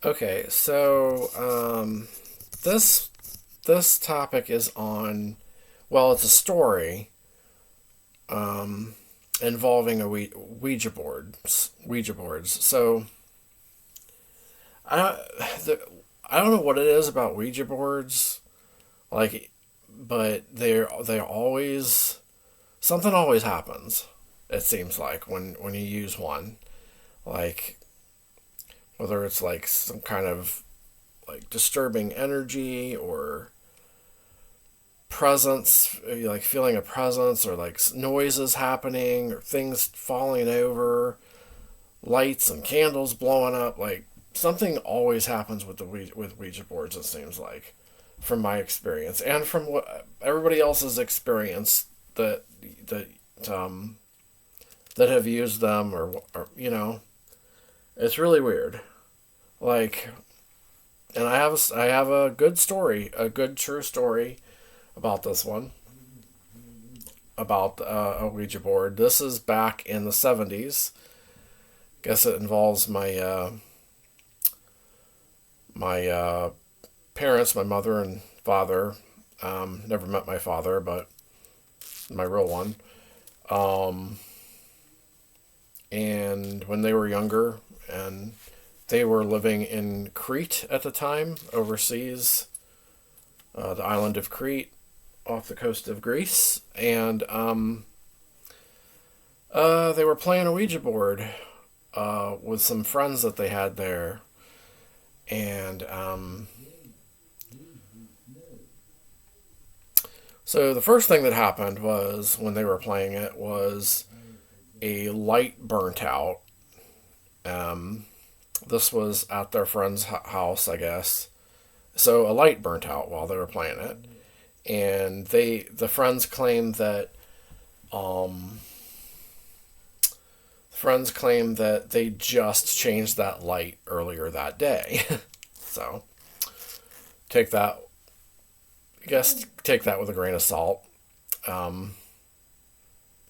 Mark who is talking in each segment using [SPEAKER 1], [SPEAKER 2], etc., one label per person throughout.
[SPEAKER 1] Okay, so this this topic is on, well, it's a story involving Ouija boards. So I don't, I don't know what it is about Ouija boards, like, but they always something always happens. It seems like when you use one, like whether it's like some kind of like disturbing energy or presence, like feeling a presence, or like noises happening, or things falling over, lights and candles blowing up. Like something always happens with with Ouija boards. It seems like, from my experience and from what everybody else's experience that um, that have used them, or it's really weird. Like, and I have a good story, a good true story about this one, about a Ouija board. This is back in the 70s. Guess it involves my parents, my mother and father. Never met my father, but my real one. Um, and when they were younger, and they were living in Crete at the time, overseas, the island of Crete, off the coast of Greece, and they were playing a Ouija board with some friends that they had there, and so the first thing that happened was when they were playing it was a light burnt out. Um, this was at their friend's house, I guess. So a light burnt out while they were playing it, and the friends claimed that um, friends claim that they just changed that light earlier that day. So take that, I guess, take that with a grain of salt. Um,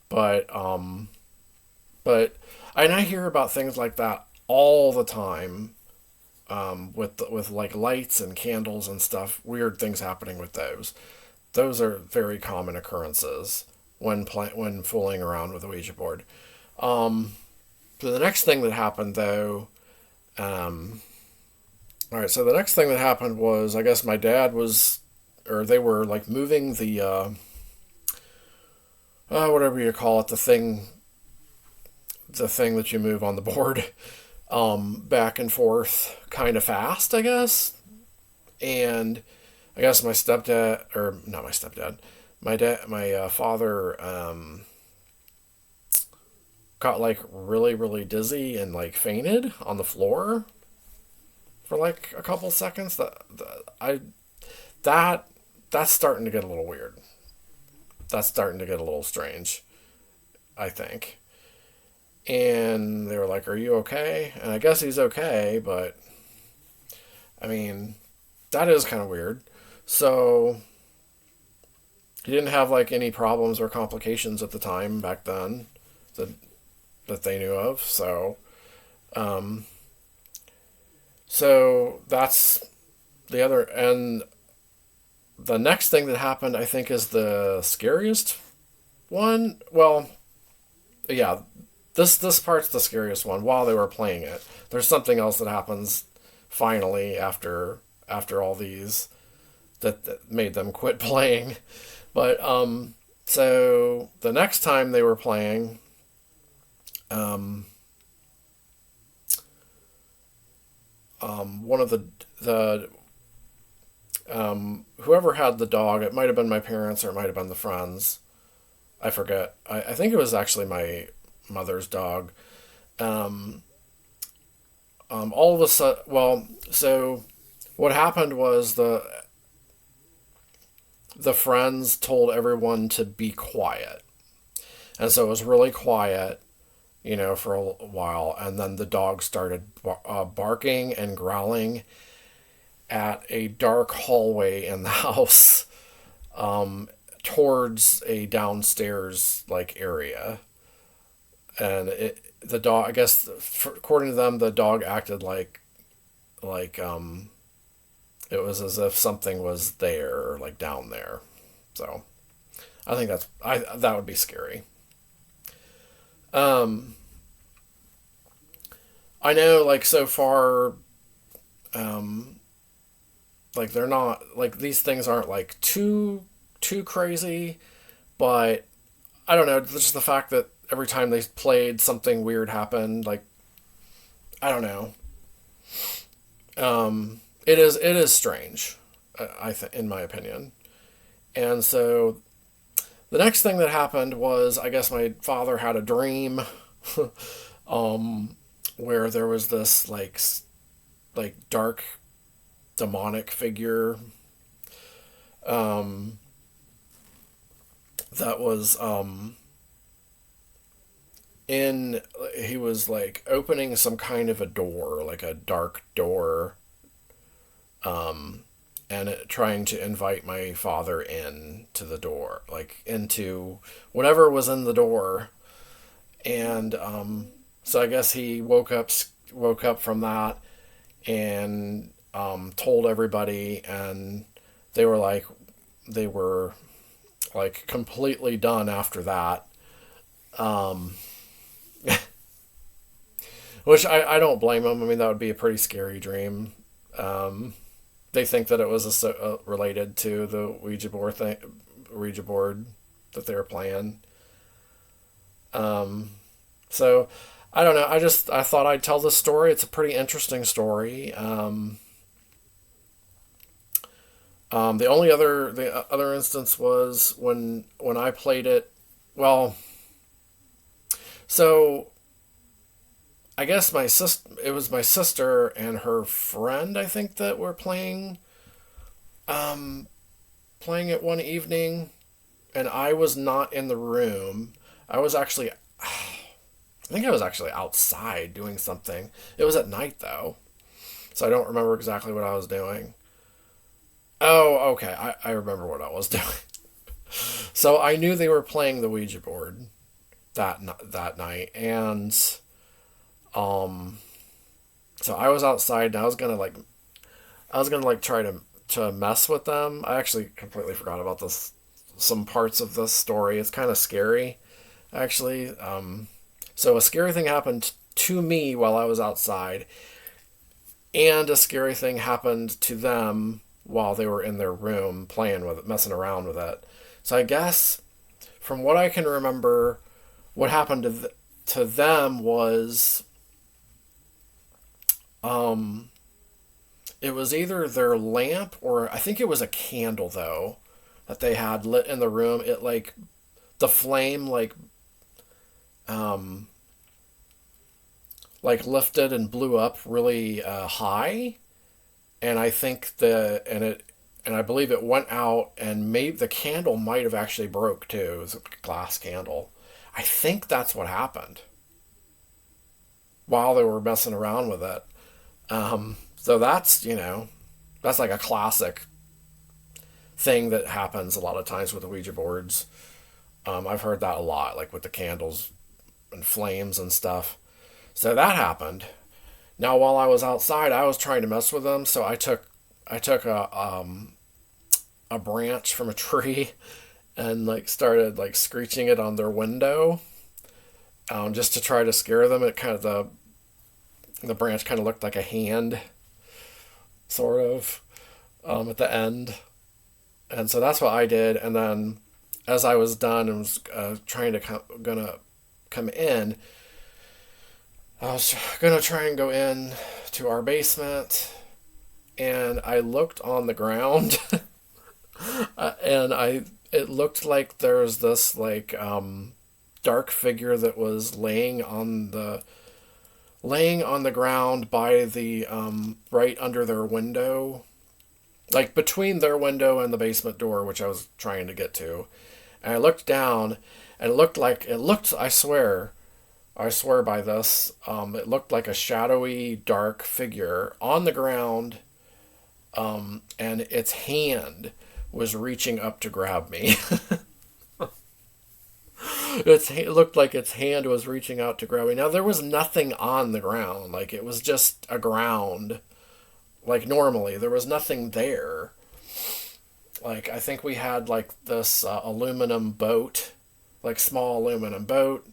[SPEAKER 1] but but and I hear about things like that all the time, with like lights and candles and stuff. Weird things happening with those. Those are very common occurrences when fooling around with a Ouija board. Um, so the next thing that happened though, um, all right. So the next thing that happened was, I guess my dad was, or they were like moving the whatever you call it, the thing that you move on the board, back and forth kind of fast, I guess. And I guess my stepdad, or not my stepdad, my father, got like really, really dizzy and like fainted on the floor for like a couple seconds. That that's starting to get a little weird. That's starting to get a little strange, I think. And they were like, "Are you okay?" And I guess he's okay, but I mean, that is kind of weird. So he didn't have like any problems or complications at the time back then that that they knew of. Um, so that's the other. And the next thing that happened, I think, is the scariest one. Well, yeah, this part's the scariest one. While they were playing it, there's something else that happens finally after all these that made them quit playing. But so the next time they were playing, um, one of the whoever had the dog, it might have been my parents or it might have been the friends. I forget. I think it was actually my mother's dog. Um, all of a sudden, well, so what happened was the friends told everyone to be quiet, and so it was really quiet, for a while, and then the dog started barking and growling at a dark hallway in the house, towards a downstairs like area, and the dog, I guess, according to them, the dog acted like like it was as if something was there, like down there. So I think that would be scary. Um, I know, like so far, um, like they're not like these things aren't like too crazy, but I don't know, just the fact that every time they played something weird happened, like I don't know. It is strange, I think, in my opinion. And so the next thing that happened was, I guess my father had a dream, um, where there was this like dark demonic figure, um, that was in he was like opening some kind of a door, like a dark door, um, and trying to invite my father in to the door, like into whatever was in the door. And so I guess he woke up from that, and told everybody, and they were like they were like completely done after that. Um, which I don't blame them. I mean, that would be a pretty scary dream. Um, they think that it was related to the Ouija board that they were playing. Um, so I don't know. I thought I'd tell this story. It's a pretty interesting story. The other instance was when I played it. Well, so I guess it was my sister and her friend, I think, that were um, playing it one evening, and I was not in the room. I was actually, I think I was actually outside doing something. It was at night though, so I don't remember exactly what I was doing. Oh, okay, I remember what I was doing. So I knew they were playing the Ouija board that night, and um, so I was outside, and I was gonna try to mess with them. I actually completely forgot about this. Some parts of this story. It's kind of scary, actually. So a scary thing happened to me while I was outside, and a scary thing happened to them while they were in their room playing with it, messing around with it. So I guess from what I can remember, what happened to them was, um, it was either their lamp, or I think it was a candle though that they had lit in the room. It like the flame um like lifted and blew up really high, and I believe it went out, and maybe the candle might have actually broke too. It was a glass candle. I think that's what happened while they were messing around with it. So that's like a classic thing that happens a lot of times with the Ouija boards. I've heard that a lot, like with the candles and flames and stuff. So that happened. Now, while I was outside, I was trying to mess with them, so I took a branch from a tree and like started like screeching it on their window, just to try to scare them. It kind of the branch kind of looked like a hand, sort of, at the end, and so that's what I did. And then, as I was done and was trying to gonna come in, I was gonna try and go in to our basement, and I looked on the ground, and it looked like there was this like dark figure that was laying on the ground by the right under their window, like between their window and the basement door, which I was trying to get to. And I looked down, and it looked. I swear by this. It looked like a shadowy, dark figure on the ground, and its hand was reaching up to grab me. It looked like its hand was reaching out to grab me. Now there was nothing on the ground, like it was just a ground, like normally. There was nothing there. Like I think we had like this aluminum boat, like small aluminum boat.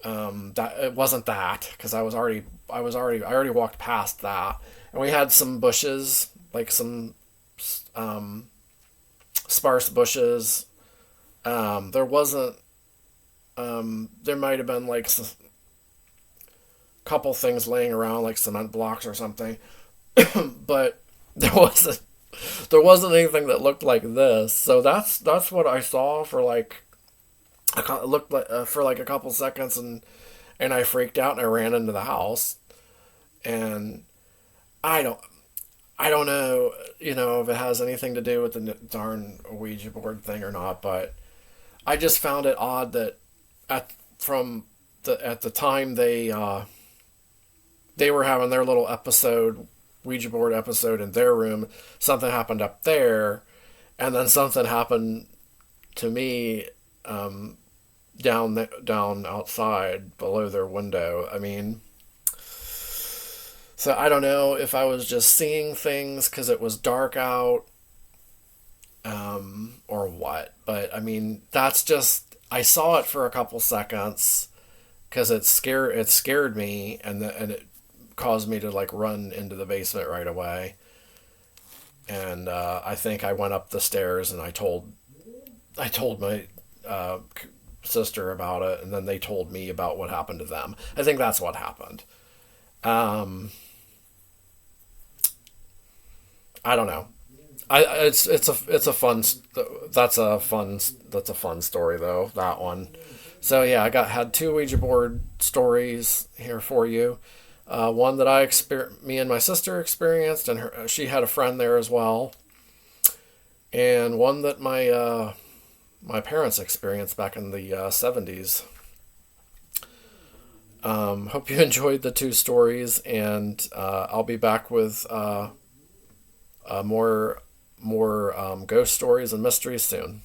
[SPEAKER 1] That it wasn't that because I already walked past that, and we had some bushes, like some um, sparse bushes. There wasn't. There might have been like a couple things laying around, like cement blocks or something, but there wasn't. There wasn't anything that looked like this. So that's what I saw for like it looked like for like a couple seconds, and I freaked out and I ran into the house. And I don't I don't know, if it has anything to do with the darn Ouija board thing or not, but I just found it odd that at the time they were having their little episode, Ouija board episode in their room, something happened up there, and then something happened to me down outside below their window. I mean, so I don't know if I was just seeing things because it was dark out, or what. But I mean, that's just I saw it for a couple seconds because it scared me, and it caused me to like run into the basement right away. And I think I went up the stairs and I told my uh, sister about it, and then they told me about what happened to them. I think that's what happened. Um, I don't know. It's a fun that's a fun story though, that one. So yeah, had two Ouija board stories here for you. One that me and my sister experienced, and she had a friend there as well, and one that my parents experienced back in the 70s. Hope you enjoyed the two stories, and I'll be back with more ghost stories and mysteries soon.